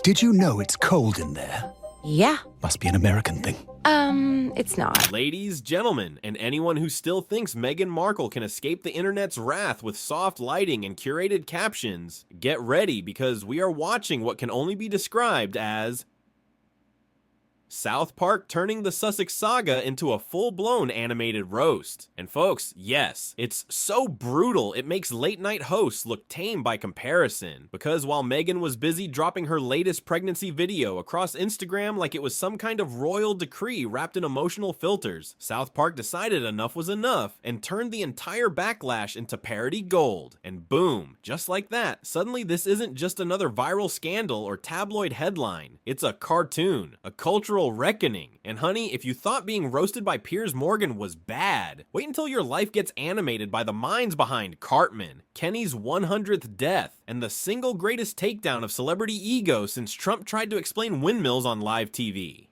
Did you know it's cold in there? Yeah. Must be an American thing. It's not. Ladies, gentlemen, and anyone who still thinks Meghan Markle can escape the internet's wrath with soft lighting and curated captions, get ready because we are watching what can only be described as South Park turning the Sussex saga into a full-blown animated roast. And folks, yes, it's so brutal it makes late-night hosts look tame by comparison. Because while Meghan was busy dropping her latest pregnancy video across Instagram like it was some kind of royal decree wrapped in emotional filters, South Park decided enough was enough and turned the entire backlash into parody gold. And boom, just like that, suddenly this isn't just another viral scandal or tabloid headline. It's a cartoon, a cultural reckoning. And honey, if you thought being roasted by Piers Morgan was bad, wait until your life gets animated by the minds behind Cartman, Kenny's 100th death, and the single greatest takedown of celebrity ego since Trump tried to explain windmills on live TV.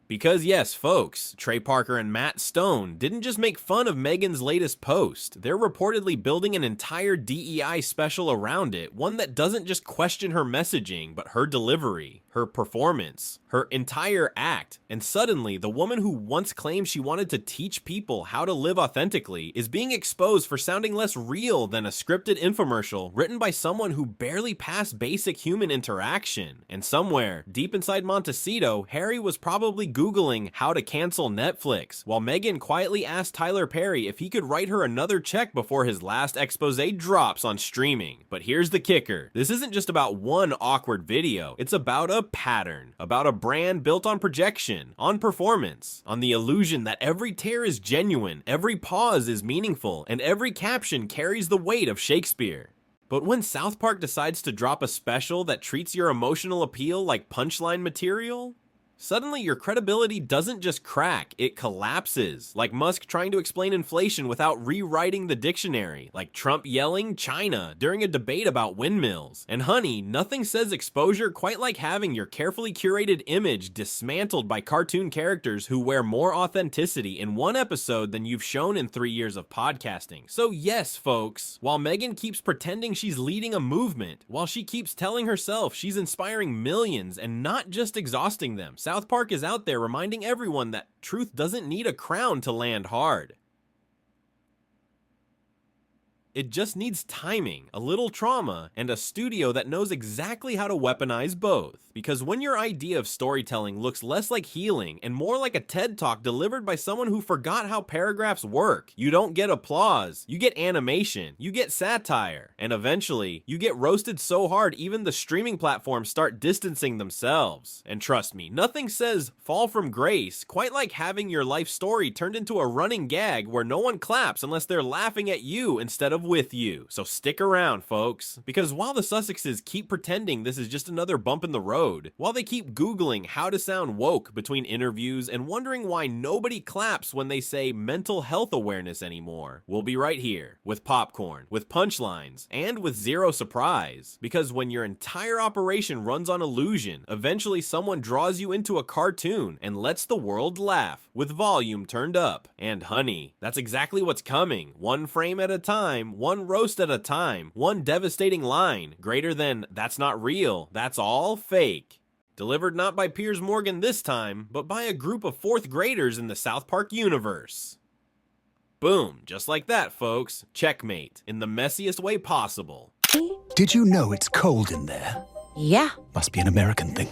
Because yes, folks, Trey Parker and Matt Stone didn't just make fun of Meghan's latest post, they're reportedly building an entire DEI special around it, one that doesn't just question her messaging, but her delivery, her performance, her entire act. And suddenly, the woman who once claimed she wanted to teach people how to live authentically is being exposed for sounding less real than a scripted infomercial written by someone who barely passed basic human interaction. And somewhere, deep inside Montecito, Harry was probably Googling how to cancel Netflix, while Meghan quietly asked Tyler Perry if he could write her another check before his last expose drops on streaming. But here's the kicker. This isn't just about one awkward video. It's about a pattern, about a brand built on projection, on performance, on the illusion that every tear is genuine, every pause is meaningful, and every caption carries the weight of Shakespeare. But when South Park decides to drop a special that treats your emotional appeal like punchline material, suddenly your credibility doesn't just crack, it collapses. Like Musk trying to explain inflation without rewriting the dictionary. Like Trump yelling China during a debate about windmills. And honey, nothing says exposure quite like having your carefully curated image dismantled by cartoon characters who wear more authenticity in one episode than you've shown in 3 years of podcasting. So yes, folks, while Meghan keeps pretending she's leading a movement, while she keeps telling herself she's inspiring millions and not just exhausting them, South Park is out there reminding everyone that truth doesn't need a crown to land hard. It just needs timing, a little trauma, and a studio that knows exactly how to weaponize both. Because when your idea of storytelling looks less like healing and more like a TED Talk delivered by someone who forgot how paragraphs work, you don't get applause, you get animation, you get satire, and eventually, you get roasted so hard even the streaming platforms start distancing themselves. And trust me, nothing says fall from grace quite like having your life story turned into a running gag where no one claps unless they're laughing at you instead of with you. So stick around, folks, because while the Sussexes keep pretending this is just another bump in the road, while they keep Googling how to sound woke between interviews and wondering why nobody claps when they say mental health awareness anymore, we'll be right here with popcorn, with punchlines, and with zero surprise. Because when your entire operation runs on illusion, eventually someone draws you into a cartoon and lets the world laugh with volume turned up. And honey, that's exactly what's coming, one frame at a time, one roast at a time, one devastating line, greater than "that's not real, that's all fake." Delivered not by Piers Morgan this time, but by a group of 4th graders in the South Park universe. Boom, just like that, folks. Checkmate, in the messiest way possible. Did you know it's cold in there? Yeah. Must be an American thing.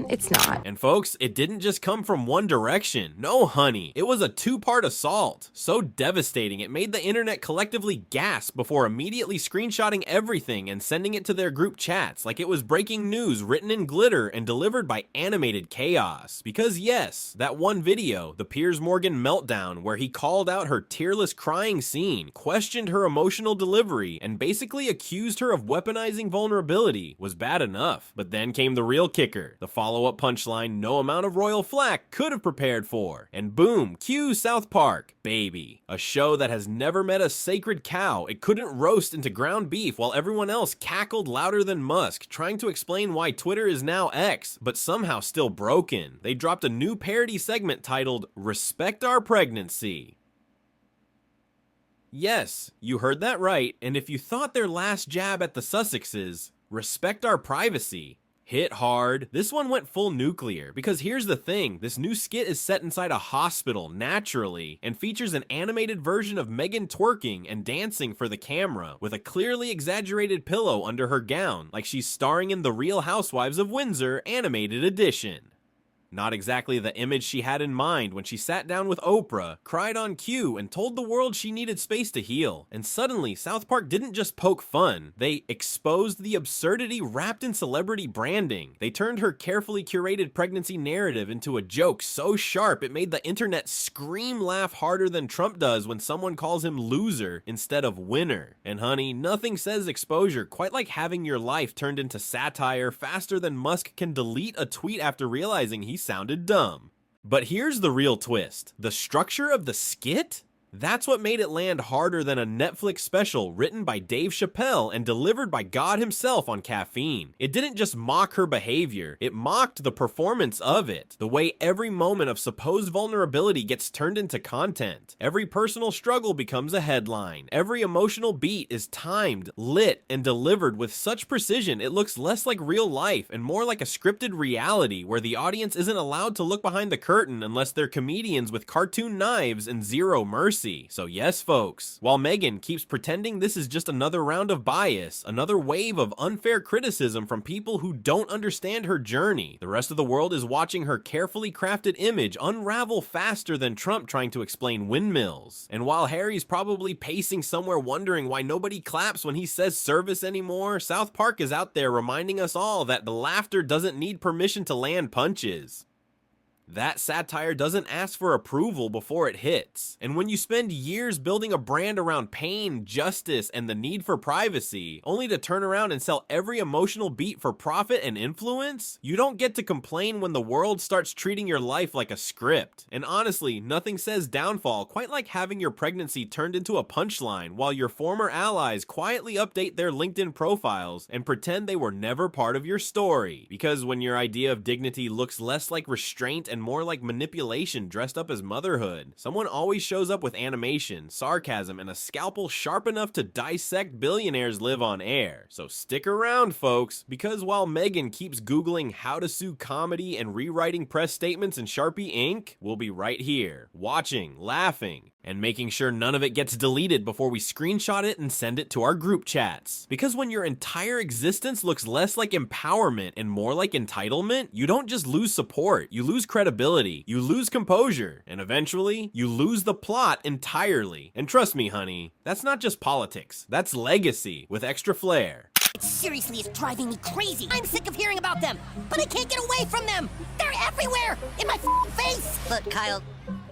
It's not. And folks, it didn't just come from one direction. No, honey. It was a 2-part assault. So devastating, it made the internet collectively gasp before immediately screenshotting everything and sending it to their group chats like it was breaking news written in glitter and delivered by animated chaos. Because yes, that one video, the Piers Morgan meltdown, where he called out her tearless crying scene, questioned her emotional delivery, and basically accused her of weaponizing vulnerability, was bad enough. But then came the real kicker, the follow-up punchline no amount of royal flack could have prepared for. And boom, cue South Park, baby. A show that has never met a sacred cow it couldn't roast into ground beef while everyone else cackled louder than Musk, trying to explain why Twitter is now X, but somehow still broken. They dropped a new parody segment titled "Respect Our Pregnancy." Yes, you heard that right, and if you thought their last jab at the Sussexes, "Respect Our Privacy," hit hard. This one went full nuclear, because here's the thing, this new skit is set inside a hospital, naturally, and features an animated version of Meghan twerking and dancing for the camera, with a clearly exaggerated pillow under her gown, like she's starring in The Real Housewives of Windsor Animated Edition. Not exactly the image she had in mind when she sat down with Oprah, cried on cue, and told the world she needed space to heal. And suddenly, South Park didn't just poke fun, they exposed the absurdity wrapped in celebrity branding. They turned her carefully curated pregnancy narrative into a joke so sharp it made the internet scream laugh harder than Trump does when someone calls him loser instead of winner. And honey, nothing says exposure quite like having your life turned into satire faster than Musk can delete a tweet after realizing he sounded dumb. But here's the real twist. The structure of the skit? That's what made it land harder than a Netflix special written by Dave Chappelle and delivered by God himself on caffeine. It didn't just mock her behavior, it mocked the performance of it. The way every moment of supposed vulnerability gets turned into content. Every personal struggle becomes a headline. Every emotional beat is timed, lit, and delivered with such precision it looks less like real life and more like a scripted reality where the audience isn't allowed to look behind the curtain unless they're comedians with cartoon knives and zero mercy. So yes, folks, while Meghan keeps pretending this is just another round of bias, another wave of unfair criticism from people who don't understand her journey, the rest of the world is watching her carefully crafted image unravel faster than Trump trying to explain windmills. And while Harry's probably pacing somewhere wondering why nobody claps when he says service anymore, South Park is out there reminding us all that the laughter doesn't need permission to land punches. That satire doesn't ask for approval before it hits. And when you spend years building a brand around pain, justice, and the need for privacy, only to turn around and sell every emotional beat for profit and influence, you don't get to complain when the world starts treating your life like a script. And honestly, nothing says downfall quite like having your pregnancy turned into a punchline while your former allies quietly update their LinkedIn profiles and pretend they were never part of your story. Because when your idea of dignity looks less like restraint and more like manipulation dressed up as motherhood, someone always shows up with animation, sarcasm, and a scalpel sharp enough to dissect billionaires live on air. So stick around, folks, because while Meghan keeps Googling how to sue comedy and rewriting press statements in Sharpie ink, we'll be right here, watching, laughing, and making sure none of it gets deleted before we screenshot it and send it to our group chats. Because when your entire existence looks less like empowerment and more like entitlement, you don't just lose support, you lose credibility, you lose composure, and eventually, you lose the plot entirely. And trust me, honey, that's not just politics, that's legacy with extra flair. It seriously is driving me crazy. I'm sick of hearing about them, but I can't get away from them. They're everywhere, in my face. Look, Kyle,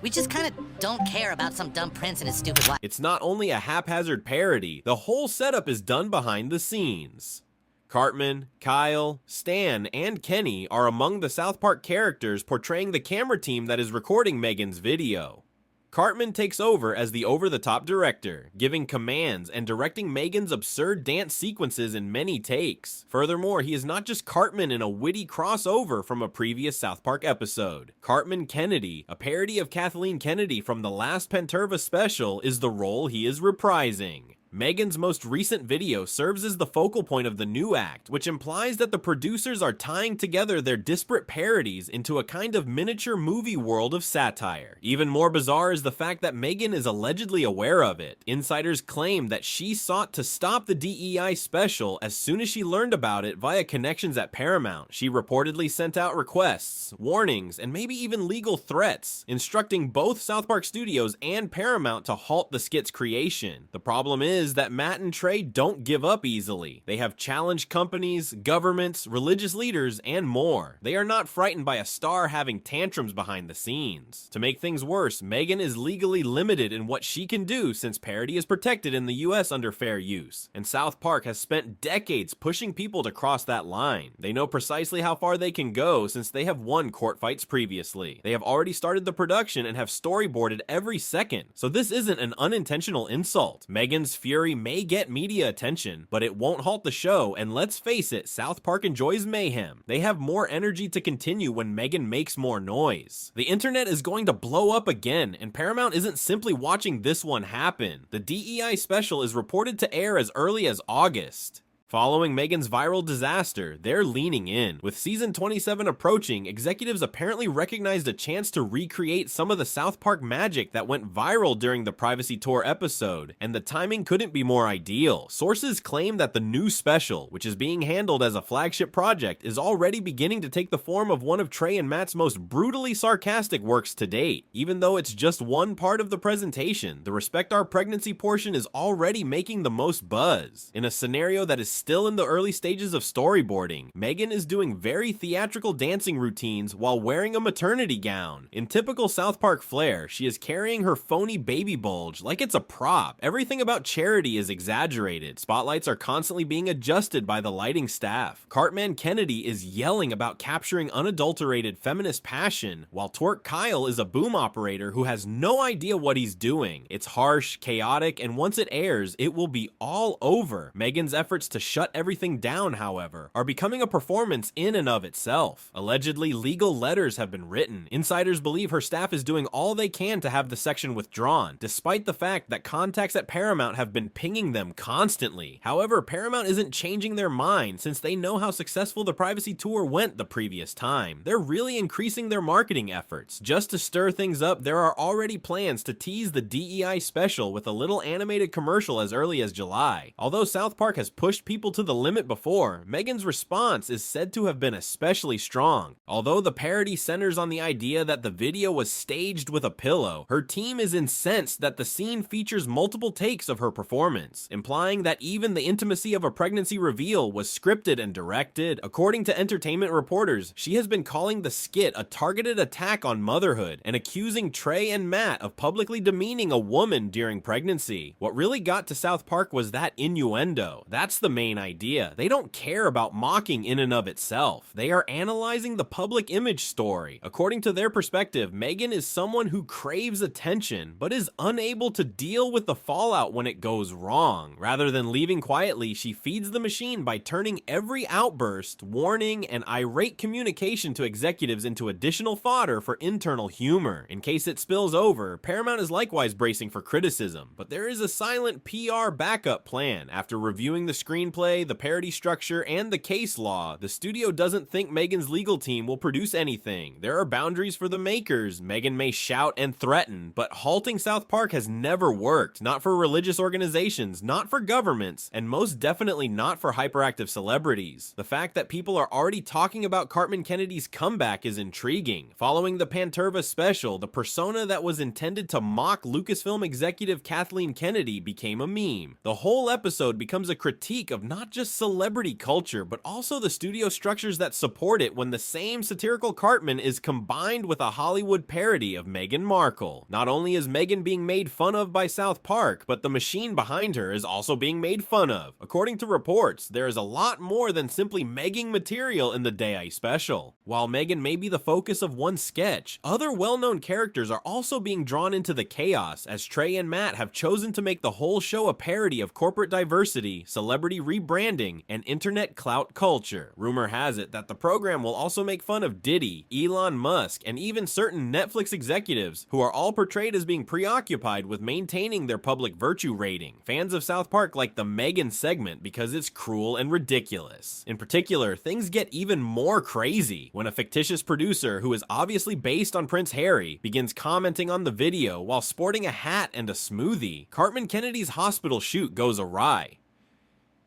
we just kind of don't care about some dumb prince and his stupid wife. It's not only a haphazard parody, the whole setup is done behind the scenes. Cartman, Kyle, Stan, and Kenny are among the South Park characters portraying the camera team that is recording Meghan's video. Cartman takes over as the over-the-top director, giving commands and directing Meghan's absurd dance sequences in many takes. Furthermore, he is not just Cartman in a witty crossover from a previous South Park episode. Cartman Kennedy, a parody of Kathleen Kennedy from the last Penterva special, is the role he is reprising. Meghan's most recent video serves as the focal point of the new act, which implies that the producers are tying together their disparate parodies into a kind of miniature movie world of satire. Even more bizarre is the fact that Meghan is allegedly aware of it. Insiders claim that she sought to stop the DEI special as soon as she learned about it via connections at Paramount. She reportedly sent out requests, warnings, and maybe even legal threats, instructing both South Park Studios and Paramount to halt the skit's creation. The problem is that Matt and Trey don't give up easily. They have challenged companies, governments, religious leaders, and more. They are not frightened by a star having tantrums behind the scenes. To make things worse, Meghan is legally limited in what she can do since parody is protected in the US under fair use. And South Park has spent decades pushing people to cross that line. They know precisely how far they can go since they have won court fights previously. They have already started the production and have storyboarded every second. So this isn't an unintentional insult. Meghan's fury may get media attention, but it won't halt the show, and let's face it, South Park enjoys mayhem. They have more energy to continue when Meghan makes more noise. The internet is going to blow up again, and Paramount isn't simply watching this one happen. The DEI special is reported to air as early as August. Following Meghan's viral disaster, they're leaning in. With season 27 approaching, executives apparently recognized a chance to recreate some of the South Park magic that went viral during the Privacy Tour episode, and the timing couldn't be more ideal. Sources claim that the new special, which is being handled as a flagship project, is already beginning to take the form of one of Trey and Matt's most brutally sarcastic works to date. Even though it's just one part of the presentation, the Respect Our Pregnancy portion is already making the most buzz. In a scenario that is still in the early stages of storyboarding, Meghan is doing very theatrical dancing routines while wearing a maternity gown. In typical South Park flair, she is carrying her phony baby bulge like it's a prop. Everything about Charity is exaggerated. Spotlights are constantly being adjusted by the lighting staff. Cartman Kennedy is yelling about capturing unadulterated feminist passion, while Twerk Kyle is a boom operator who has no idea what he's doing. It's harsh, chaotic, and once it airs, it will be all over. Meghan's efforts to shut everything down, however, are becoming a performance in and of itself. Allegedly, legal letters have been written. Insiders believe her staff is doing all they can to have the section withdrawn, despite the fact that contacts at Paramount have been pinging them constantly. However, Paramount isn't changing their mind since they know how successful the Privacy Tour went the previous time. They're really increasing their marketing efforts. Just to stir things up, there are already plans to tease the DEI special with a little animated commercial as early as July. Although South Park has pushed people to the limit before, Meghan's response is said to have been especially strong. Although the parody centers on the idea that the video was staged with a pillow, her team is incensed that the scene features multiple takes of her performance, implying that even the intimacy of a pregnancy reveal was scripted and directed. According to entertainment reporters, she has been calling the skit a targeted attack on motherhood and accusing Trey and Matt of publicly demeaning a woman during pregnancy. What really got to South Park was that innuendo. That's the main idea. They don't care about mocking in and of itself. They are analyzing the public image story. According to their perspective, Meghan is someone who craves attention, but is unable to deal with the fallout when it goes wrong. Rather than leaving quietly, she feeds the machine by turning every outburst, warning, and irate communication to executives into additional fodder for internal humor. In case it spills over, Paramount is likewise bracing for criticism, but there is a silent PR backup plan. After reviewing the screenplay, the parody structure, and the case law, the studio doesn't think Meghan's legal team will produce anything. There are boundaries for the makers. Meghan may shout and threaten, but halting South Park has never worked. Not for religious organizations, not for governments, and most definitely not for hyperactive celebrities. The fact that people are already talking about Cartman Kennedy's comeback is intriguing. Following the Panterva special, the persona that was intended to mock Lucasfilm executive Kathleen Kennedy became a meme. The whole episode becomes a critique of not just celebrity culture, but also the studio structures that support it when the same satirical Cartman is combined with a Hollywood parody of Meghan Markle. Not only is Meghan being made fun of by South Park, but the machine behind her is also being made fun of. According to reports, there is a lot more than simply Megging material in the DEI special. While Meghan may be the focus of one sketch, other well-known characters are also being drawn into the chaos, as Trey and Matt have chosen to make the whole show a parody of corporate diversity, celebrity rebranding, and internet clout culture. Rumor has it that the program will also make fun of Diddy, Elon Musk, and even certain Netflix executives, who are all portrayed as being preoccupied with maintaining their public virtue rating. Fans of South Park like the Meghan segment because it's cruel and ridiculous. In particular, things get even more crazy when a fictitious producer, who is obviously based on Prince Harry, begins commenting on the video while sporting a hat and a smoothie. Cartman Kennedy's hospital shoot goes awry.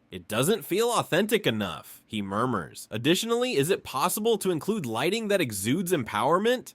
"It doesn't feel authentic enough," he murmurs. Additionally, is it possible to include lighting that exudes empowerment?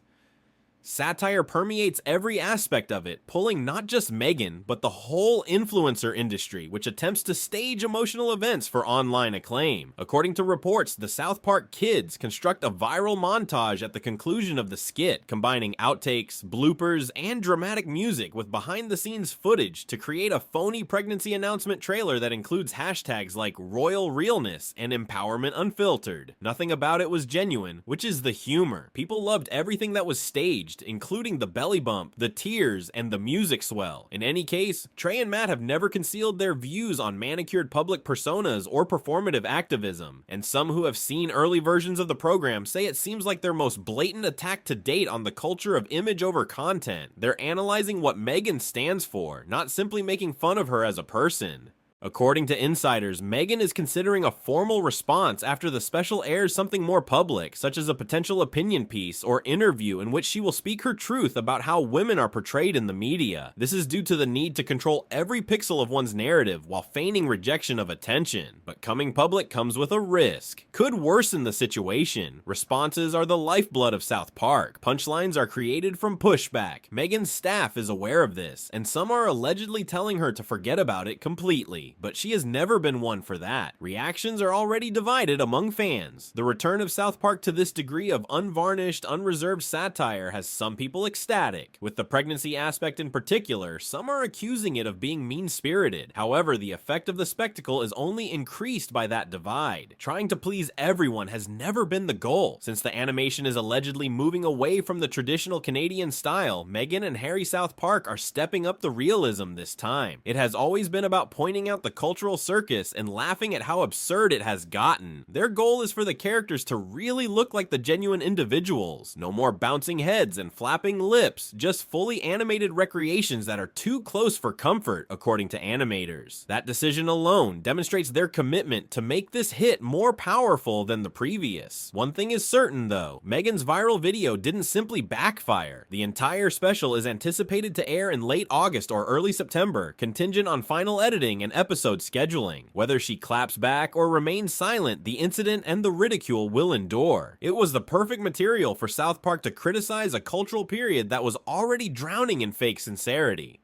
Satire permeates every aspect of it, pulling not just Meghan, but the whole influencer industry, which attempts to stage emotional events for online acclaim. According to reports, the South Park kids construct a viral montage at the conclusion of the skit, combining outtakes, bloopers, and dramatic music with behind-the-scenes footage to create a phony pregnancy announcement trailer that includes hashtags like Royal Realness and Empowerment Unfiltered. Nothing about it was genuine, which is the humor. People loved everything that was staged, including the belly bump, the tears, and the music swell. In any case, Trey and Matt have never concealed their views on manicured public personas or performative activism, and some who have seen early versions of the program say it seems like their most blatant attack to date on the culture of image over content. They're analyzing what Meghan stands for, not simply making fun of her as a person. According to insiders, Meghan is considering a formal response after the special airs something more public, such as a potential opinion piece or interview in which she will speak her truth about how women are portrayed in the media. This is due to the need to control every pixel of one's narrative while feigning rejection of attention. But coming public comes with a risk. Could worsen the situation. Responses are the lifeblood of South Park. Punchlines are created from pushback. Meghan's staff is aware of this, and some are allegedly telling her to forget about it completely. But she has never been one for that. Reactions are already divided among fans. The return of South Park to this degree of unvarnished, unreserved satire has some people ecstatic. With the pregnancy aspect in particular, some are accusing it of being mean-spirited. However, the effect of the spectacle is only increased by that divide. Trying to please everyone has never been the goal. Since the animation is allegedly moving away from the traditional Canadian style, Meghan and Harry South Park are stepping up the realism this time. It has always been about pointing out the cultural circus and laughing at how absurd it has gotten. Their goal is for the characters to really look like the genuine individuals. No more bouncing heads and flapping lips, just fully animated recreations that are too close for comfort, according to animators. That decision alone demonstrates their commitment to make this hit more powerful than the previous. One thing is certain though, Meghan's viral video didn't simply backfire. The entire special is anticipated to air in late August or early September, contingent on final editing and episode scheduling. Whether she claps back or remains silent, the incident and the ridicule will endure. It was the perfect material for South Park to criticize a cultural period that was already drowning in fake sincerity.